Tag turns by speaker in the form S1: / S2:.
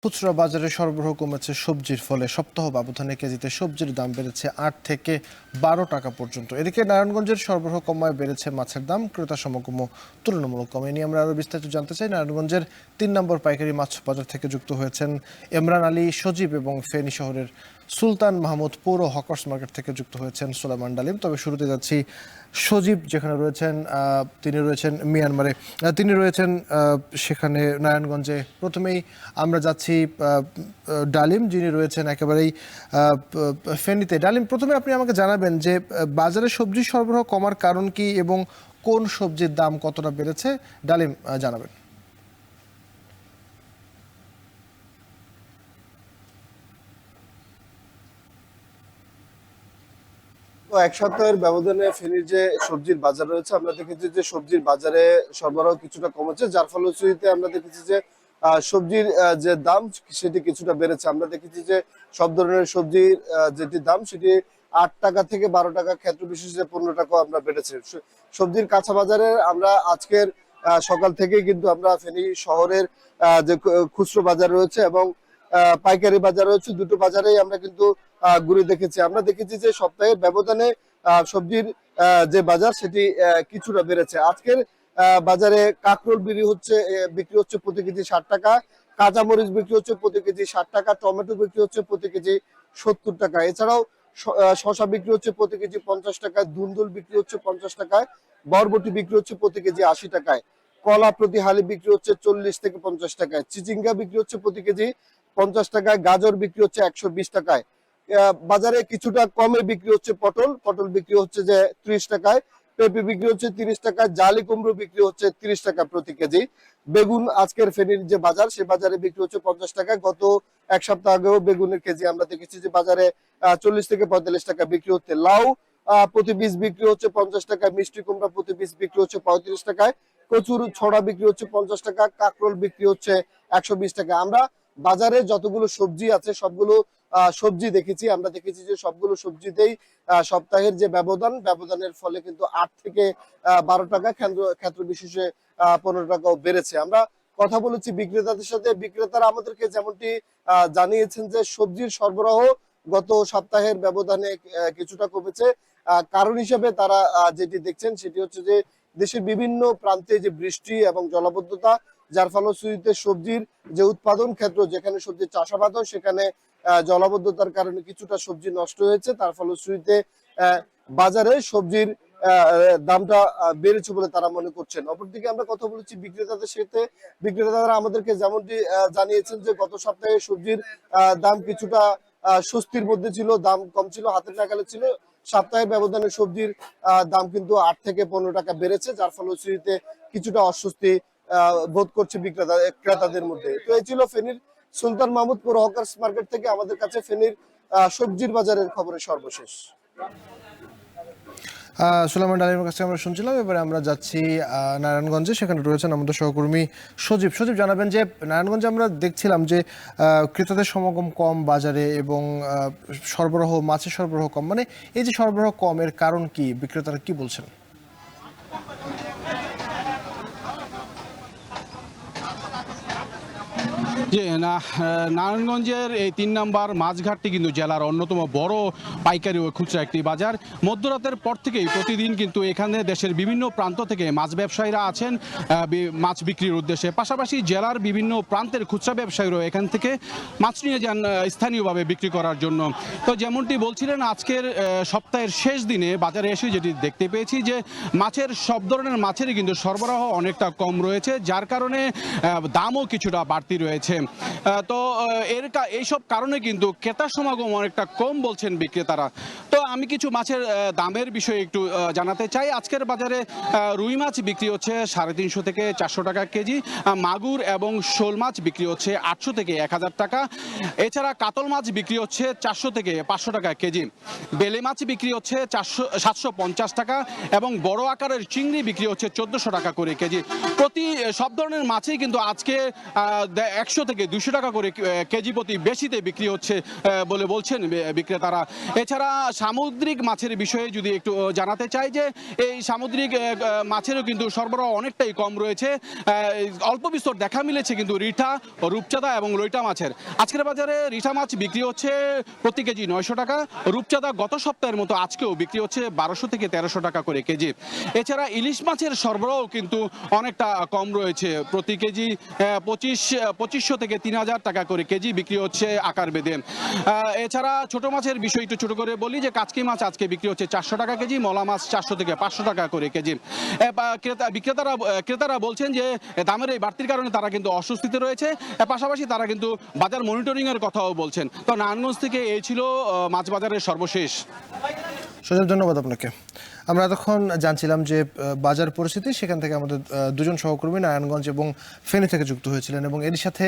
S1: খুচরা বাজারে সরবরাহ কমেছে সবজির ফলে সপ্তাহ ব্যবধানে কেজিতে সবজির দাম বেড়েছে ৮ থেকে ১২ টাকা পর্যন্ত। এদিকে নারায়ণগঞ্জের সরবরাহ কমায় বেড়েছে মাছের দাম, ক্রেতা সমাগমও তুলনামূলক কম। এ নিয়ে আমরা আরও বিস্তারিত জানতে চাই। নারায়ণগঞ্জের ৩ নম্বর পাইকারি মাছ বাজার থেকে যুক্ত হয়েছেন এমরান আলী সজীব এবং ফেনী শহরের সুলতান মাহমুদ পৌর হকার্স মার্কেট থেকে যুক্ত হয়েছেন সুলাইমান ডালিম। তবে শুরুতে যাচ্ছি সজীব যেখানে রয়েছেন, তিনি রয়েছেন মিয়ানমারে, তিনি রয়েছেন সেখানে নারায়ণগঞ্জে। প্রথমেই আমরা যাচ্ছি ডালিম, যিনি রয়েছেন একেবারেই ফেনীতে। ডালিম, প্রথমে আপনি আমাকে জানাবেন যে বাজারে সবজি সরবরাহ কমার কারণ কি এবং কোন সবজির দাম কতটা বেড়েছে, ডালিম জানাবেন।
S2: এক সপ্তাহের ব্যবধানে ফেনীর যে সবজির বাজার রয়েছে, আমরা দেখেছি যে সবজির বাজারে সরবরাহ কিছুটা কমেছে, যার ফলশ্রুতিতে আমরা দেখেছি যে সবজির যে দাম সেটি কিছুটা বেড়েছে। আমরা দেখেছি যে সব ধরনের সবজির যেটি দাম সেটি ৮ টাকা থেকে ১২ টাকা, ক্ষেত্র বিশেষে ১৫ টাকাও আমরা বেড়েছে। সবজির কাঁচা বাজারে আমরা আজকের সকাল থেকেই কিন্তু আমরা ফেনী শহরের যে খুচরো বাজার রয়েছে এবং পাইকারি বাজার রয়েছে, দুটো বাজারেই আমরা কিন্তু ঘুরে দেখেছি। আমরা দেখেছি যে সপ্তাহের ব্যবধানে সবজির যে বাজার সেটি কিছুটা বেড়েছে। আজকের বাজারে কাঁকরোল বিক্রি হচ্ছে প্রতি কেজি ৬০ টাকা, কাঁচামরিচ বিক্রি হচ্ছে প্রতি কেজি ৬০ টাকা, টমেটো বিক্রি হচ্ছে প্রতি কেজি ৭০ টাকা। এছাড়াও শসা বিক্রি হচ্ছে প্রতি কেজি ৫০ টাকায়, ধুন্দুল বিক্রি হচ্ছে ৫০ টাকায়, বরবটি বিক্রি হচ্ছে প্রতি কেজি ৮০ টাকায়, কলা প্রতি হালি বিক্রি হচ্ছে ৪০ থেকে ৫০ টাকায়, চিচিঙ্গা বিক্রি হচ্ছে প্রতি কেজি ৫০ টাকায়, গাজর বিক্রি হচ্ছে ১২০ টাকায়। বাজারে কিছুটা কমে বিক্রি হচ্ছে পটল বিক্রি হচ্ছে যে ৩০ টাকায়, পেঁপে বিক্রি হচ্ছে ৩০ টাকায়, জালি কুমড়ো বিক্রি হচ্ছে ৩০ টাকা প্রতি কেজি। বেগুন আজকের ফেনীর যে বাজার সে বাজারে বিক্রি হচ্ছে ৫০ টাকায়। গত এক সপ্তাহ আগেও বেগুনের কেজি আমরা দেখেছি যে বাজারে ৪০ থেকে ৪৫ টাকা বিক্রি হচ্ছে। লাউ প্রতি পিস বিক্রি হচ্ছে ৫০ টাকায়, মিষ্টি কুমড়া প্রতি পিস বিক্রি হচ্ছে ৩৫ টাকায়, কচুর ছড়া বিক্রি হচ্ছে ৫০ টাকা, কাঁকরোল বিক্রি হচ্ছে ১২০ টাকা। আমরা বাজারে যতগুলো সবজি আছে সবগুলো সবজি দেখেছি, আমরা দেখেছি যে সবগুলো সবজিতেই সপ্তাহের যে ব্যবধানের ফলে কিন্তু ৮ থেকে ১২ টাকা, ক্ষেত্র বিশেষে ১৫ টাকাও বেড়েছে। আমরা কথা বলেছি বিক্রেতাদের সাথে, বিক্রেতারা আমাদেরকে যেমনটি জানিয়েছেন যে সবজির সরবরাহ গত সপ্তাহের ব্যবধানে কিছুটা কমেছে। কারণ হিসেবে তারা যেটি দেখছেন সেটি হচ্ছে যে দেশের বিভিন্ন প্রান্তে যে বৃষ্টি এবং জলাবদ্ধতা, যার ফলশ্রুতিতে সবজির যে উৎপাদন ক্ষেত্র, যেখানে সবজির চাষাবাদ হয় সেখানে জলাবদ্ধতার কারণে কিছুটা সবজি নষ্ট হয়েছে, তার ফলশ্রুতিতে বাজারে সবজির দামটা বেড়েছে বলে তারা মনে করছেন। অপরদিকে আমরা কথা বলেছি বিক্রেতাদের সাথে, বিক্রেতারা আমাদেরকে যেমনটি জানিয়েছেন যে গত সপ্তাহে সবজির দাম কিছুটা স্বস্তির মধ্যে ছিল, দাম কম ছিল, হাতের নাগালে ছিল। সপ্তাহের ব্যবধানে সবজির দাম কিন্তু ৮ থেকে ১৫ টাকা বেড়েছে, যার ফলশ্রুতিতে কিছুটা অস্বস্তি বোধ করছে ক্রেতাদের মধ্যে। তো এই ছিল ফেনীর সুলতান মাহমুদ পৌর হকার্স মার্কেট থেকে আমাদের কাছে ফেনীর সবজির বাজারের খবরের সর্বশেষ।
S1: সুলাইমান ডালিমের কাছে আমরা শুনছিলাম। এবারে আমরা যাচ্ছি নারায়ণগঞ্জে, সেখানে রয়েছেন আমাদের সহকর্মী সজীব। সজীব, জানাবেন যে নারায়ণগঞ্জে আমরা দেখছিলাম যে ক্রেতাদের সমাগম কম বাজারে এবং মাছের সরবরাহ কম, মানে এই যে সরবরাহ কম এর কারণ কি, বিক্রেতারা কি বলছেন?
S3: যে নারায়ণগঞ্জের এই ৩ নম্বর মাছঘাটটি কিন্তু জেলার অন্যতম বড় পাইকারি ও খুচরা একটি বাজার। মধ্যরাতের পর থেকেই প্রতিদিন কিন্তু এখানে দেশের বিভিন্ন প্রান্ত থেকে মাছ ব্যবসায়ীরা আছেন মাছ বিক্রির উদ্দেশ্যে। পাশাপাশি জেলার বিভিন্ন প্রান্তের খুচরা ব্যবসায়ীরাও এখান থেকে মাছ নিয়ে যান স্থানীয়ভাবে বিক্রি করার জন্য। তো যেমনটি বলছিলেন, আজকের সপ্তাহের শেষ দিনে বাজারে এসে যেটি দেখতে পেয়েছি যে মাছের সব ধরনের মাছেরই কিন্তু সরবরাহ অনেকটা কম রয়েছে, যার কারণে দামও কিছুটা বাড়তি রয়েছে। তো এইসব কারণে কিন্তু ক্রেতা সমাগম অনেকটা কম বলছেন বিক্রেতারা। তো আমি কিছু মাছের দামের বিষয়ে একটু জানাতে চাই। আজকের বাজারে রুই মাছ বিক্রি হচ্ছে ৩৫০ থেকে ৪০০ টাকা কেজি, মাগুর এবং শোল মাছ বিক্রি হচ্ছে ৮০০ থেকে ১০০০ টাকা, এছাড়া কাতল মাছ বিক্রি হচ্ছে ৪০০ থেকে ৫০০ টাকা কেজি, বেলে মাছ বিক্রি হচ্ছে ৭৫০ টাকা এবং বড় আকারের চিংড়ি বিক্রি হচ্ছে ১৪০০ টাকা করে কেজি। সব ধরনের মাছই কিন্তু আজকে ১০০ থেকে ২০০ টাকা করে কেজি প্রতি বেশিতে বিক্রি হচ্ছে বলে বলছেন বিক্রেতারা। এছাড়া সামুদ্রিক মাছের বিষয়ে যদি একটু জানাতে চাই যে এই সামুদ্রিক মাছেরও কিন্তু সরবরাহ অনেকটাই কম রয়েছে। অল্প বিস্তর দেখা মিলেছে কিন্তু রিঠা, রূপচাঁদা এবং লইটা মাছের। আজকের বাজারে রিঠা মাছ বিক্রি হচ্ছে প্রতি কেজি 900 টাকা, রূপচাঁদা গত সপ্তাহের মতো আজকেও বিক্রি হচ্ছে 1200 থেকে 1300 টাকা করে কেজি। এছাড়া ইলিশ মাছের সরবরাহ কিন্তু অনেকটা কম রয়েছে, প্রতি কেজি 2500 থেকে 3000 টাকা করে কেজি বিক্রি হচ্ছে আকার বেঁধে। এছাড়া ছোট মাছের বিষয় একটু ছোট করে বলি যে কাচকি মাছ আজকে বিক্রি হচ্ছে 400 টাকা কেজি, মলা মাছ 400 থেকে 500 টাকা করে কেজি। ক্রেতারা বলছেন যে দামের এই বাড়তির কারণে তারা কিন্তু অস্বস্তিতে রয়েছে, পাশাপাশি তারা কিন্তু বাজার মনিটরিং এর কথাও বলছেন। তো নারায়ণগঞ্জ থেকে এই ছিল মাছ বাজারের সর্বশেষ।
S1: সুজন, ধন্যবাদ আপনাকে। আমরা এতক্ষণ জানছিলাম যে বাজার পরিস্থিতি, সেখান থেকে আমাদের দুজন সহকর্মী নারায়ণগঞ্জ এবং ফেনী থেকে যুক্ত হয়েছিলেন এবং এর সাথে